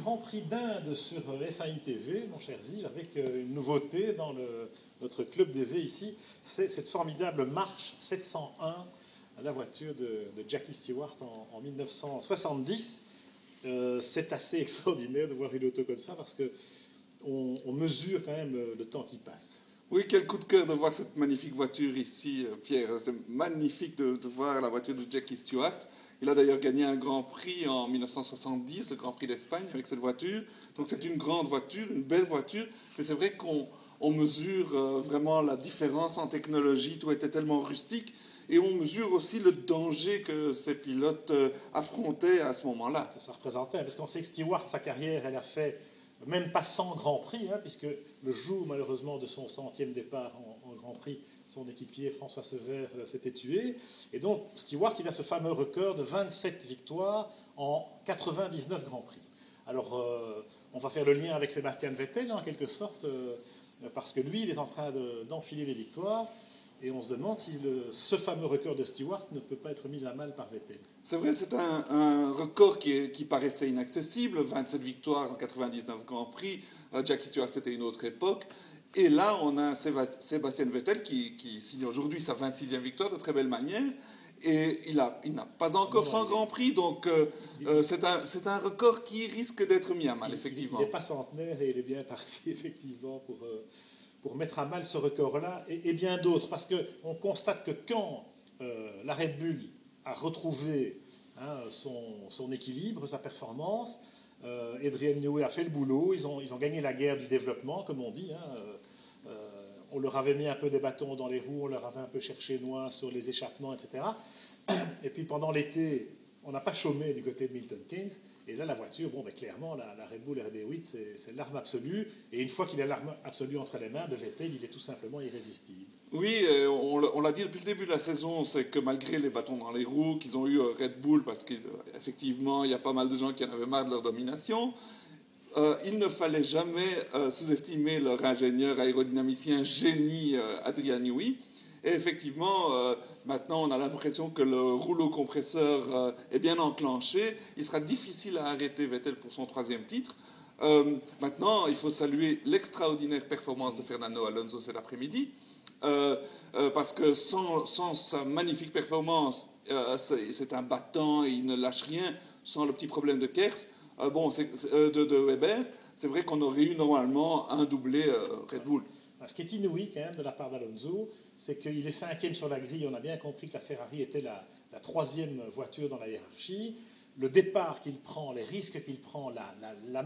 Grand Prix d'Inde sur FAI TV, mon cher Ziv, avec une nouveauté dans notre club DV ici, c'est cette formidable March 701, la voiture de Jackie Stewart en 1970. C'est assez extraordinaire de voir une auto comme ça parce qu'on mesure quand même le temps qui passe. Oui, quel coup de cœur de voir cette magnifique voiture ici, Pierre. C'est magnifique de voir la voiture de Jackie Stewart. Il a d'ailleurs gagné un Grand Prix en 1970, le Grand Prix d'Espagne, avec cette voiture. Donc c'est une grande voiture, une belle voiture. Mais c'est vrai qu'on mesure vraiment la différence en technologie. Tout était tellement rustique. Et on mesure aussi le danger que ces pilotes affrontaient à ce moment-là. Que ça représentait, parce qu'on sait que Stewart, sa carrière, elle a fait même pas 100 Grands Prix, puisque le jour malheureusement de son 100e départ en Grand Prix, son équipier François Sever s'était tué. Et donc Stewart, il a ce fameux record de 27 victoires en 99 Grands Prix. Alors on va faire le lien avec Sébastien Vettel en quelque sorte, parce que lui, il est en train d'enfiler les victoires. Et on se demande si ce fameux record de Stewart ne peut pas être mis à mal par Vettel. C'est vrai, c'est un record qui paraissait inaccessible. 27 victoires en 99 Grands Prix. Jackie Stewart, c'était une autre époque. Et là, on a Sébastien Vettel qui signe aujourd'hui sa 26e victoire de très belle manière. Et il n'a pas encore 100 Grands Prix, donc c'est un record qui risque d'être mis à mal, effectivement. Il n'est pas centenaire et il est bien parti, effectivement, pour mettre à mal ce record-là et bien d'autres. Parce qu'on constate que quand la Red Bull a retrouvé son équilibre, sa performance, Adrian Newey a fait le boulot, ils ont gagné la guerre du développement, comme on dit. On leur avait mis un peu des bâtons dans les roues, on leur avait un peu cherché noix sur les échappements, etc. Et puis pendant l'été, on n'a pas chômé du côté de Milton Keynes. Et là, la voiture, clairement, la Red Bull RB8, c'est l'arme absolue. Et une fois qu'il a l'arme absolue entre les mains de Vettel, il est tout simplement irrésistible. Oui, on l'a dit depuis le début de la saison, c'est que malgré les bâtons dans les roues qu'ils ont eu Red Bull, parce qu'effectivement, il y a pas mal de gens qui en avaient marre de leur domination, il ne fallait jamais sous-estimer leur ingénieur aérodynamicien génie Adrian Newey. Et effectivement, maintenant, on a l'impression que le rouleau compresseur est bien enclenché. Il sera difficile à arrêter Vettel pour son 3e titre. Maintenant, il faut saluer l'extraordinaire performance de Fernando Alonso cet après-midi. Parce que sans sa magnifique performance, c'est un battant et il ne lâche rien, sans le petit problème de Kers, de Weber, c'est vrai qu'on aurait eu normalement un doublé Red Bull. Ce qui est inouï quand même de la part d'Alonso, c'est qu'il est 5e sur la grille. On a bien compris que la Ferrari était la 3e voiture dans la hiérarchie. Le départ qu'il prend, les risques qu'il prend,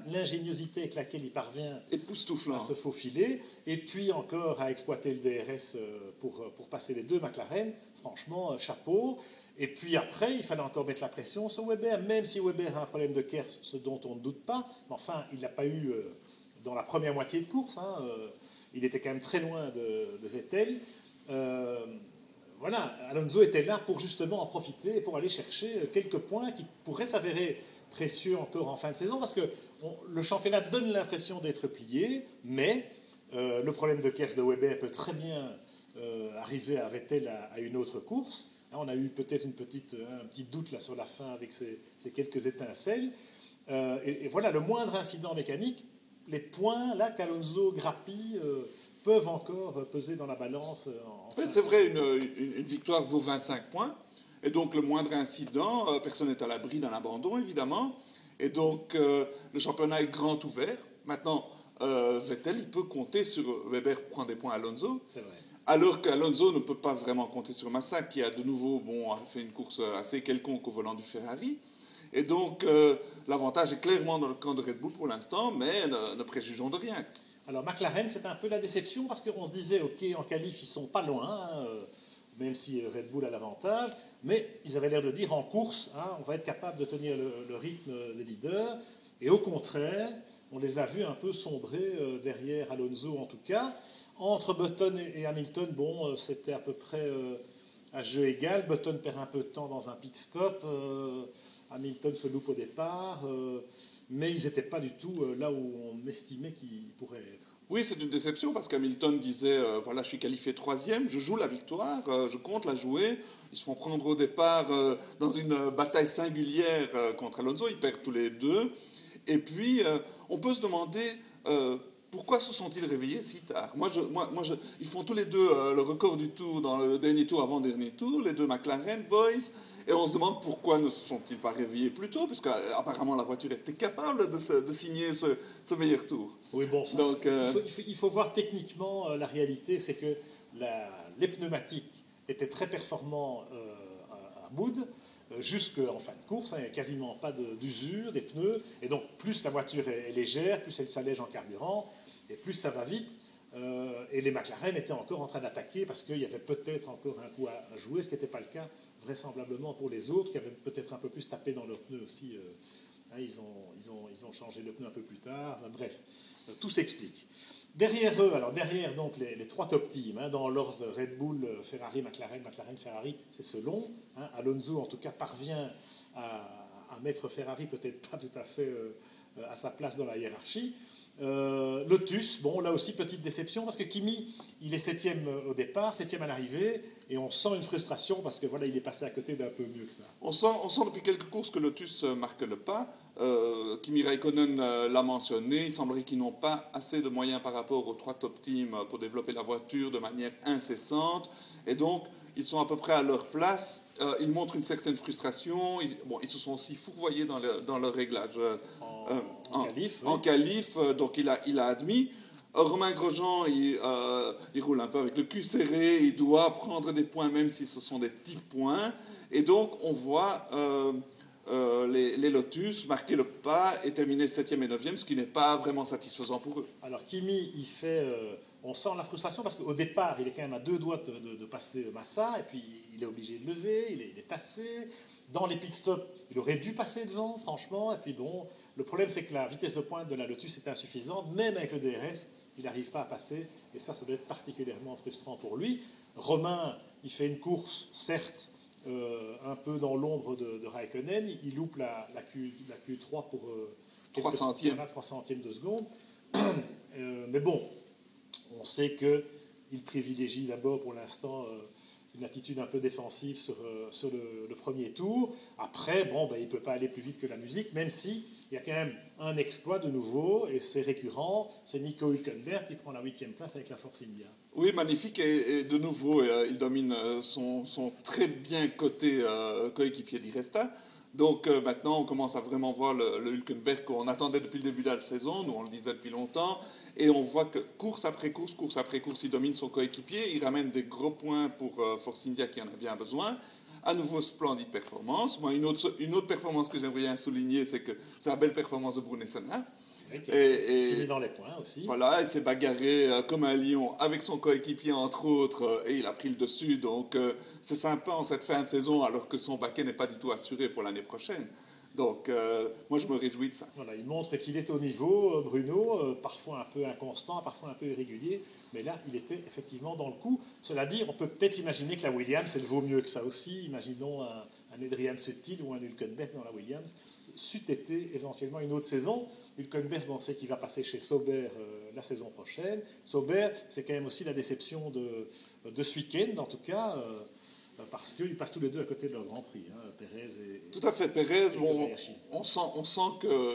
l'ingéniosité avec laquelle il parvient à se faufiler, et puis encore à exploiter le DRS pour passer les deux McLaren, franchement, chapeau. Et puis après, il fallait encore mettre la pression sur Weber, même si Weber a un problème de Kers, ce dont on ne doute pas. Mais enfin, il ne l'a pas eu dans la première moitié de course. Il était quand même très loin de Vettel. Voilà, Alonso était là pour justement en profiter et pour aller chercher quelques points qui pourraient s'avérer précieux encore en fin de saison, parce que le championnat donne l'impression d'être plié, mais le problème de Kers de Weber peut très bien arriver à Vettel à une autre course. On a eu peut-être un petit doute là sur la fin avec ces quelques étincelles. Et voilà, le moindre incident mécanique, les points là qu'Alonso grappille peuvent encore peser dans la balance. C'est vrai, une victoire vaut 25 points. Et donc, le moindre incident, personne n'est à l'abri d'un abandon, évidemment. Et donc, le championnat est grand ouvert. Maintenant, Vettel, il peut compter sur Weber pour prendre des points à Alonso. C'est vrai. Alors qu'Alonso ne peut pas vraiment compter sur Massa, qui a de nouveau fait une course assez quelconque au volant du Ferrari. Et donc, l'avantage est clairement dans le camp de Red Bull pour l'instant, mais ne préjugeons de rien. Alors McLaren, c'est un peu la déception parce qu'on se disait, ok, en qualif, ils sont pas loin, même si Red Bull a l'avantage, mais ils avaient l'air de dire en course, on va être capable de tenir le rythme des leaders, et au contraire, on les a vus un peu sombrer derrière Alonso en tout cas. Entre Button et Hamilton, c'était à peu près à jeu égal. Button perd un peu de temps dans un pit stop, Hamilton se loupe au départ, mais ils n'étaient pas du tout là où on estimait qu'ils pourraient être. Oui, c'est une déception parce qu'Hamilton disait voilà, je suis qualifié 3e, je joue la victoire, je compte la jouer. Ils se font prendre au départ dans une bataille singulière contre Alonso, ils perdent tous les deux. Et puis, on peut se demander pourquoi se sont-ils réveillés si tard. Ils font tous les deux le record du tour dans le dernier tour avant-dernier tour, les deux McLaren Boys, et on se demande pourquoi ne se sont-ils pas réveillés plus tôt, parce qu'apparemment la voiture était capable de signer ce meilleur tour. Oui, bon, ça, donc, il faut voir techniquement la réalité, c'est que les pneumatiques étaient très performants à Moud, jusqu'en fin de course, il n'y a quasiment pas d'usure des pneus, et donc plus la voiture est légère, plus elle s'allège en carburant, et plus ça va vite. Et les McLaren étaient encore en train d'attaquer parce qu'il y avait peut-être encore un coup à jouer, ce qui n'était pas le cas vraisemblablement pour les autres, qui avaient peut-être un peu plus tapé dans leurs pneus aussi. Ils ont changé le pneu un peu plus tard. Enfin, bref, tout s'explique. Derrière eux, alors derrière donc les trois top teams, dans l'ordre Red Bull, Ferrari, McLaren, Ferrari, c'est ce long. Alonso en tout cas parvient à mettre Ferrari peut-être pas tout à fait à sa place dans la hiérarchie. Lotus, bon là aussi petite déception parce que Kimi il est 7e au départ, 7e à l'arrivée et on sent une frustration parce que voilà il est passé à côté d'un peu mieux que ça. On sent depuis quelques courses que Lotus marque le pas. Kimi Raikkonen l'a mentionné, il semblerait qu'ils n'ont pas assez de moyens par rapport aux trois top teams pour développer la voiture de manière incessante et donc ils sont à peu près à leur place. Ils montrent une certaine frustration. Ils se sont aussi fourvoyés dans leur réglage en qualif, donc il a admis. Romain Grosjean, il roule un peu avec le cul serré, il doit prendre des points même si ce sont des petits points. Et donc on voit les Lotus marquer le pas et terminer 7e et 9e, ce qui n'est pas vraiment satisfaisant pour eux. Alors Kimi, il fait... on sent la frustration parce qu'au départ, il est quand même à 2 doigts de passer Massa, et puis il est obligé de lever, il est passé. Dans les pit stops, il aurait dû passer devant, franchement. Et puis bon, le problème, c'est que la vitesse de pointe de la Lotus était insuffisante. Même avec le DRS, il n'arrive pas à passer. Et ça doit être particulièrement frustrant pour lui. Romain, il fait une course, certes, un peu dans l'ombre de Raikkonen. Il loupe la Q3 pour 3 centièmes de seconde. Mais bon, on sait qu'il privilégie d'abord pour l'instant une attitude un peu défensive sur le premier tour. Après, il ne peut pas aller plus vite que la musique, même si il y a quand même un exploit de nouveau, et c'est récurrent, c'est Nico Hülkenberg qui prend la 8e place avec la Force India. Oui, magnifique, et de nouveau, il domine son très bien coté coéquipier Di Resta. Donc maintenant, on commence à vraiment voir le Hülkenberg qu'on attendait depuis le début de la saison, nous on le disait depuis longtemps, et on voit que course après course, il domine son coéquipier, il ramène des gros points pour Force India qui en a bien besoin. À nouveau, splendide performance. Moi, une autre performance que j'aimerais bien souligner, c'est la belle performance de Brune Senna. Et fini dans les points aussi. Voilà, il s'est bagarré comme un lion avec son coéquipier entre autres et il a pris le dessus. Donc c'est sympa en cette fin de saison alors que son baquet n'est pas du tout assuré pour l'année prochaine. Donc moi je me réjouis de ça. Voilà, il montre qu'il est au niveau, Bruno, parfois un peu inconstant, parfois un peu irrégulier, mais là il était effectivement dans le coup. Cela dit, on peut peut-être imaginer que la Williams, elle vaut mieux que ça aussi. Imaginons un Adrian Sutil ou un Hülkenberg dans la Williams. C'eût été éventuellement une autre saison. Hülkenberg, on sait qu'il va passer chez Sauber la saison prochaine. Sauber, c'est quand même aussi la déception de ce week-end, en tout cas, parce qu'ils passent tous les deux à côté de leur Grand Prix, Pérez et... Tout à fait, Pérez, on sent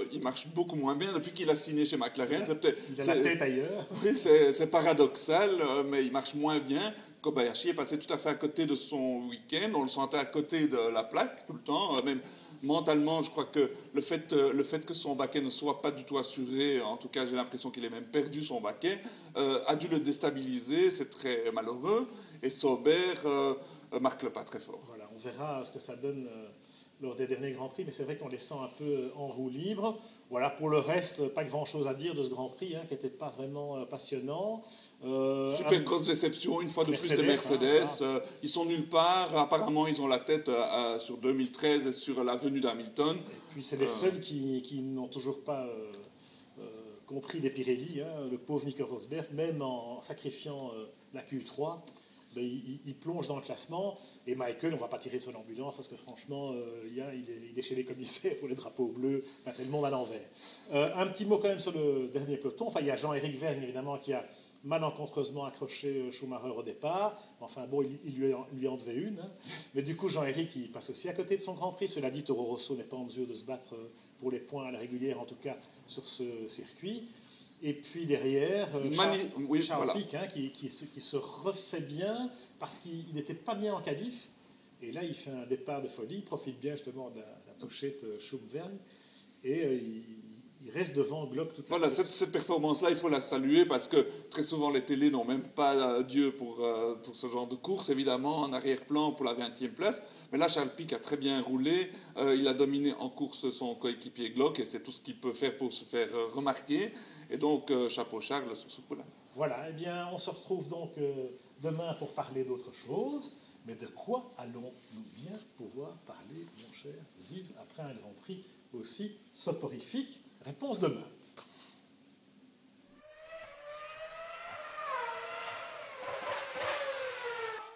qu'il marche beaucoup moins bien depuis qu'il a signé chez McLaren. Il a la tête ailleurs. Oui, c'est paradoxal, mais il marche moins bien. Kobayashi est passé tout à fait à côté de son week-end. On le sentait à côté de la plaque tout le temps, même... Mentalement, je crois que le fait que son baquet ne soit pas du tout assuré, en tout cas j'ai l'impression qu'il ait même perdu son baquet, a dû le déstabiliser, c'est très malheureux, et Sauber marque le pas très fort. Voilà, on verra ce que ça donne lors des derniers Grands Prix, mais c'est vrai qu'on les sent un peu en roue libre. Voilà, pour le reste, pas grand-chose à dire de ce Grand Prix, qui n'était pas vraiment passionnant. Super grosse déception, une fois de plus, de Mercedes. Ils sont nulle part. Apparemment, ils ont la tête sur 2013 et sur la venue d'Hamilton. Et puis, c'est les seuls qui n'ont toujours pas compris les Pirelli. Le pauvre Nico Rosberg, même en sacrifiant la Q3, il plonge dans le classement. Et Michael, on ne va pas tirer sur l'ambulance parce que franchement, il est chez les commissaires pour les drapeaux bleus. Enfin, c'est le monde à l'envers. Un petit mot quand même sur le dernier peloton. Enfin, il y a Jean-Éric Vergne, évidemment, qui a malencontreusement accroché Schumacher au départ. Enfin bon, il lui en devait une. Hein. Mais du coup, Jean-Éric, il passe aussi à côté de son Grand Prix. Cela dit, Toro Rosso n'est pas en mesure de se battre pour les points à la régulière, en tout cas sur ce circuit. Et puis derrière, Charles Pic, hein, qui se refait bien parce qu'il n'était pas bien en qualif. Et là, il fait un départ de folie. Il profite bien justement de la touchée de Schumberg. Et il reste devant Glock toute la course. Cette performance-là, il faut la saluer parce que très souvent les télés n'ont même pas Dieu pour ce genre de course, évidemment, en arrière-plan pour la 20e place. Mais là, Charles Pic a très bien roulé. Il a dominé en course son coéquipier Glock et c'est tout ce qu'il peut faire pour se faire remarquer. Et donc, chapeau Charles sur ce coup-là. Voilà, eh bien, on se retrouve donc demain pour parler d'autre chose. Mais de quoi allons-nous bien pouvoir parler, mon cher Ziv, après un Grand Prix aussi soporifique? Réponse demain.